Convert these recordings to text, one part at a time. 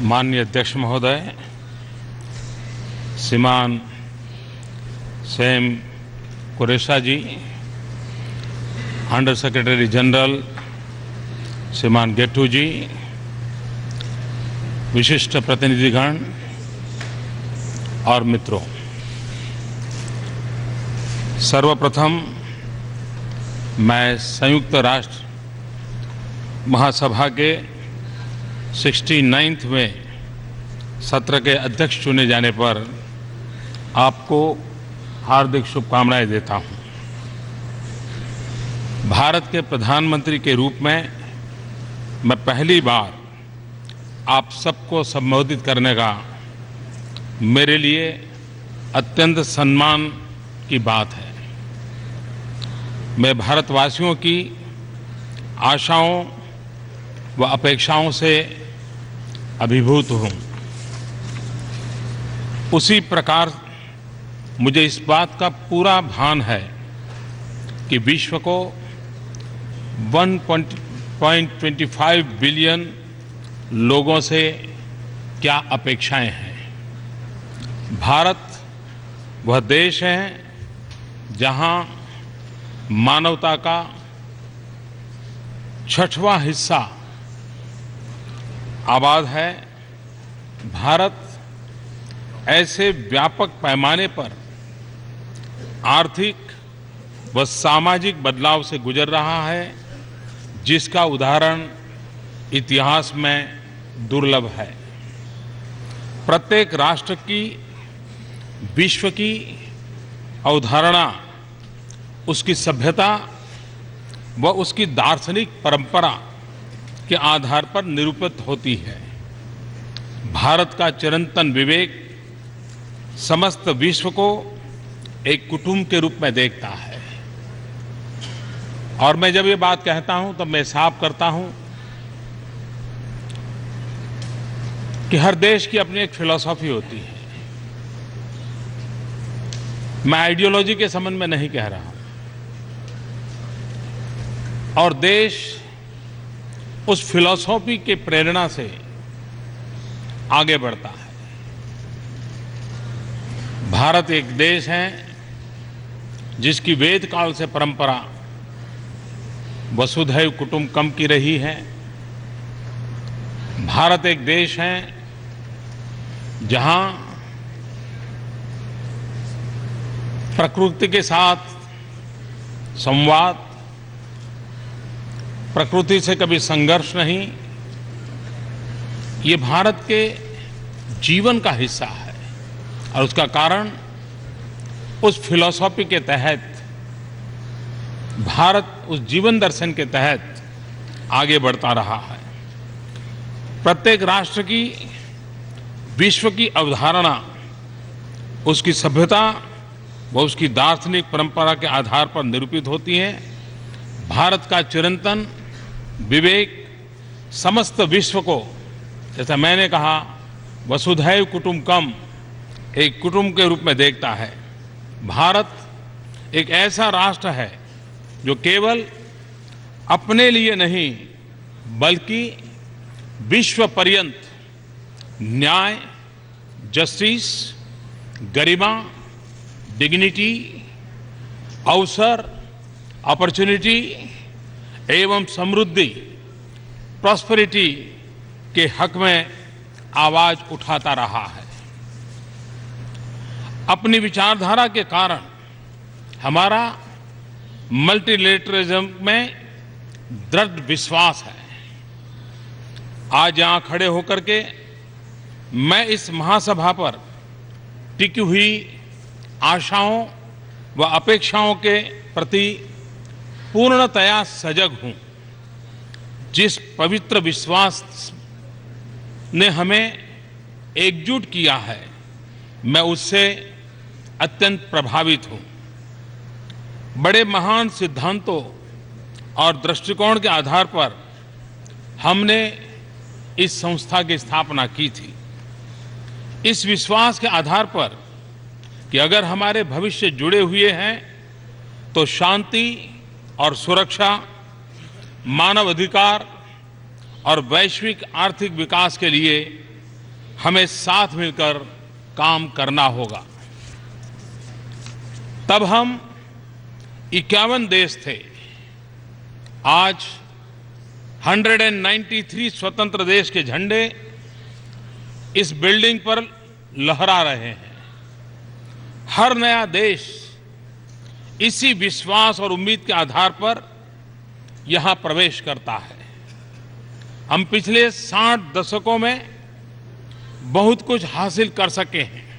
माननीय अध्यक्ष महोदय, श्रीमान सैम कुरैशी जी, अंडर सेक्रेटरी जनरल श्रीमान गेट्टू जी, विशिष्ट प्रतिनिधिगण और मित्रों, सर्वप्रथम मैं संयुक्त राष्ट्र महासभा के 69वें सत्र के अध्यक्ष चुने जाने पर आपको हार्दिक शुभकामनाएं देता हूं। भारत के प्रधानमंत्री के रूप में मैं पहली बार आप सबको संबोधित करने का मेरे लिए अत्यंत सम्मान की बात है। मैं भारतवासियों की आशाओं व अपेक्षाओं से अभिभूत हूँ। उसी प्रकार मुझे इस बात का पूरा भान है कि विश्व को 1.25 बिलियन लोगों से क्या अपेक्षाएं हैं। भारत वह देश है जहां मानवता का 6वां हिस्सा आबाद है। भारत ऐसे व्यापक पैमाने पर आर्थिक व सामाजिक बदलाव से गुजर रहा है जिसका उदाहरण इतिहास में दुर्लभ है। प्रत्येक राष्ट्र की विश्व की अवधारणा उसकी सभ्यता व उसकी दार्शनिक परंपरा के आधार पर निरूपित होती है। भारत का चिरंतन विवेक समस्त विश्व को एक कुटुंब के रूप में देखता है। और मैं जब ये बात कहता हूं तब मैं साफ करता हूं कि हर देश की अपनी एक फिलॉसफी होती है। मैं आइडियोलॉजी के संबंध में नहीं कह रहा हूं। और देश उस फिलॉसफी के प्रेरणा से आगे बढ़ता है। भारत एक देश है जिसकी वेद काल से परंपरा वसुधैव कुटुंबकम की रही है। भारत एक देश है जहां प्रकृति के साथ संवाद, प्रकृति से कभी संघर्ष नहीं, ये भारत के जीवन का हिस्सा है। और उसका कारण उस फिलॉसफी के तहत भारत उस जीवन दर्शन के तहत आगे बढ़ता रहा है। प्रत्येक राष्ट्र की विश्व की अवधारणा उसकी सभ्यता व उसकी दार्शनिक परंपरा के आधार पर निरूपित होती है। भारत का चिरंतन विवेक समस्त विश्व को, जैसा मैंने कहा, वसुधैव कुटुंबकम, एक कुटुंब के रूप में देखता है। भारत एक ऐसा राष्ट्र है जो केवल अपने लिए नहीं बल्कि विश्व पर्यंत न्याय, जस्टिस, गरिमा, डिग्निटी, अवसर, अपॉर्चुनिटी एवं समृद्धि, प्रॉस्पेरिटी के हक में आवाज उठाता रहा है। अपनी विचारधारा के कारण हमारा मल्टीलेटरलिज्म में दृढ़ विश्वास है। आज यहां खड़े होकर के मैं इस महासभा पर टिकी हुई आशाओं व अपेक्षाओं के प्रति पूर्णतया सजग हूं। जिस पवित्र विश्वास ने हमें एकजुट किया है, मैं उससे अत्यंत प्रभावित हूं। बड़े महान सिद्धांतों और दृष्टिकोण के आधार पर हमने इस संस्था की स्थापना की थी। इस विश्वास के आधार पर कि अगर हमारे भविष्य जुड़े हुए हैं तो शांति और सुरक्षा, मानव अधिकार और वैश्विक आर्थिक विकास के लिए हमें साथ मिलकर काम करना होगा। तब हम 51 देश थे। आज 193 स्वतंत्र देश के झंडे इस बिल्डिंग पर लहरा रहे हैं। हर नया देश इसी विश्वास और उम्मीद के आधार पर यहां प्रवेश करता है। हम पिछले 60 दशकों में बहुत कुछ हासिल कर सके हैं।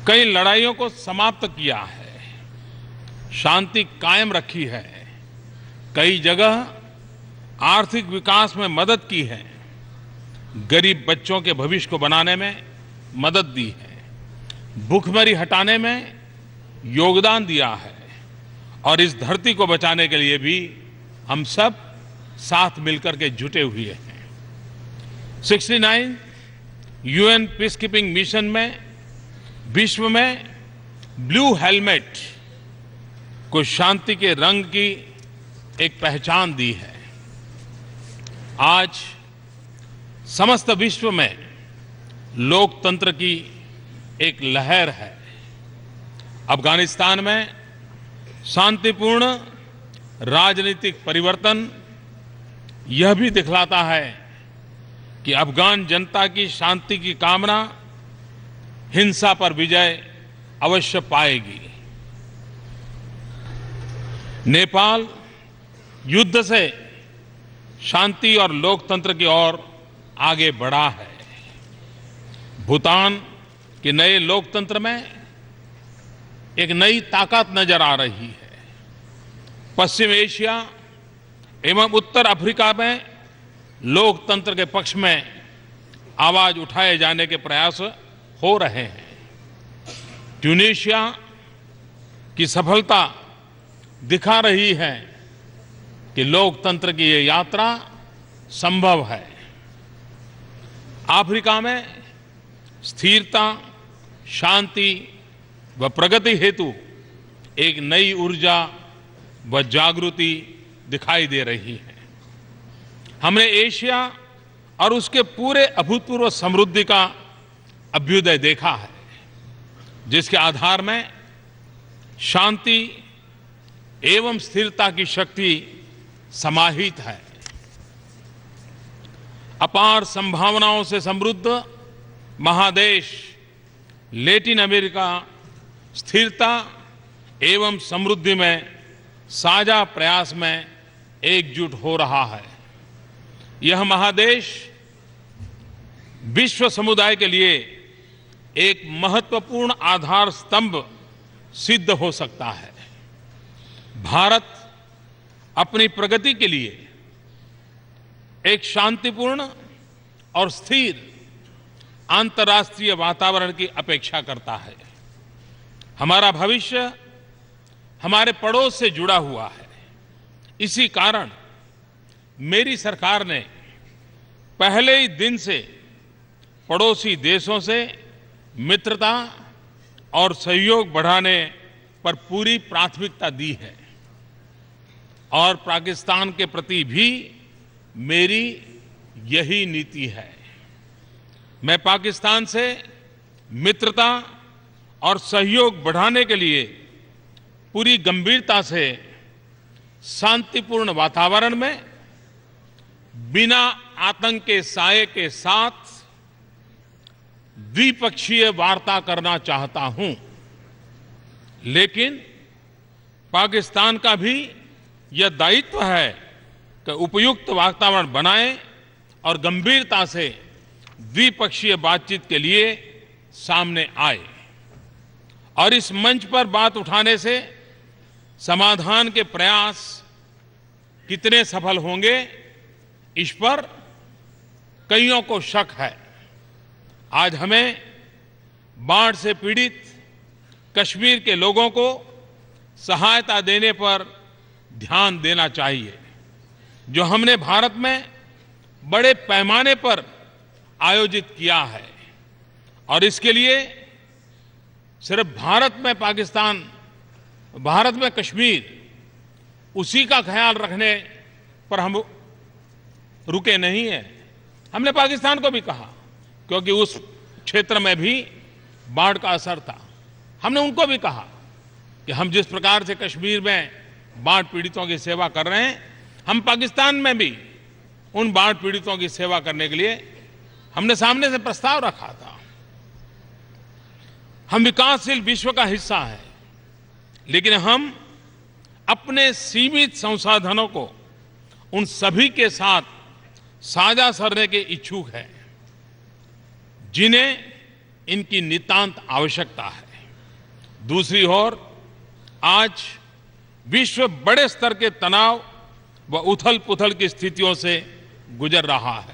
कई लड़ाइयों को समाप्त किया है, शांति कायम रखी है, कई जगह आर्थिक विकास में मदद की है, गरीब बच्चों के भविष्य को बनाने में मदद दी है, भूखमरी हटाने में योगदान दिया है और इस धरती को बचाने के लिए भी हम सब साथ मिलकर के जुटे हुए हैं। 69 यूएन पीस कीपिंग मिशन में विश्व में ब्लू हेलमेट को शांति के रंग की एक पहचान दी है। आज समस्त विश्व में लोकतंत्र की एक लहर है। अफगानिस्तान में शांतिपूर्ण राजनीतिक परिवर्तन यह भी दिखलाता है कि अफगान जनता की शांति की कामना हिंसा पर विजय अवश्य पाएगी। नेपाल युद्ध से शांति और लोकतंत्र की ओर आगे बढ़ा है। भूटान के नए लोकतंत्र में एक नई ताकत नजर आ रही है। पश्चिम एशिया एवं उत्तर अफ्रीका में लोकतंत्र के पक्ष में आवाज उठाए जाने के प्रयास हो रहे हैं। ट्यूनीशिया की सफलता दिखा रही है कि लोकतंत्र की ये यात्रा संभव है। अफ्रीका में स्थिरता, शांति व प्रगति हेतु एक नई ऊर्जा व जागृति दिखाई दे रही है। हमने एशिया और उसके पूरे अभूतपूर्व समृद्धि का अभ्युदय देखा है, जिसके आधार में शांति एवं स्थिरता की शक्ति समाहित है। अपार संभावनाओं से समृद्ध महादेश लैटिन अमेरिका स्थिरता एवं समृद्धि में साझा प्रयास में एकजुट हो रहा है। यह महादेश विश्व समुदाय के लिए एक महत्वपूर्ण आधार स्तंभ सिद्ध हो सकता है। भारत अपनी प्रगति के लिए एक शांतिपूर्ण और स्थिर अंतर्राष्ट्रीय वातावरण की अपेक्षा करता है। हमारा भविष्य हमारे पड़ोस से जुड़ा हुआ है। इसी कारण मेरी सरकार ने पहले ही दिन से पड़ोसी देशों से मित्रता और सहयोग बढ़ाने पर पूरी प्राथमिकता दी है और पाकिस्तान के प्रति भी मेरी यही नीति है। मैं पाकिस्तान से मित्रता और सहयोग बढ़ाने के लिए पूरी गंभीरता से शांतिपूर्ण वातावरण में बिना आतंक के साये के साथ द्विपक्षीय वार्ता करना चाहता हूं। लेकिन पाकिस्तान का भी यह दायित्व है कि उपयुक्त वातावरण बनाए और गंभीरता से द्विपक्षीय बातचीत के लिए सामने आए और इस मंच पर बात उठाने से समाधान के प्रयास कितने सफल होंगे, इस पर कईयों को शक है। आज हमें बाढ़ से पीड़ित कश्मीर के लोगों को सहायता देने पर ध्यान देना चाहिए, जो हमने भारत में बड़े पैमाने पर आयोजित किया है। और इसके लिए सिर्फ भारत में कश्मीर उसी का ख्याल रखने पर हम रुके नहीं हैं। हमने पाकिस्तान को भी कहा क्योंकि उस क्षेत्र में भी बाढ़ का असर था। हमने उनको भी कहा कि हम जिस प्रकार से कश्मीर में बाढ़ पीड़ितों की सेवा कर रहे हैं, हम पाकिस्तान में भी उन बाढ़ पीड़ितों की सेवा करने के लिए हमने सामने से प्रस्ताव रखा था। हम विकासशील विश्व का हिस्सा हैं, लेकिन हम अपने सीमित संसाधनों को उन सभी के साथ साझा करने के इच्छुक हैं जिन्हें इनकी नितांत आवश्यकता है। दूसरी ओर आज विश्व बड़े स्तर के तनाव व उथल-पुथल की स्थितियों से गुजर रहा है।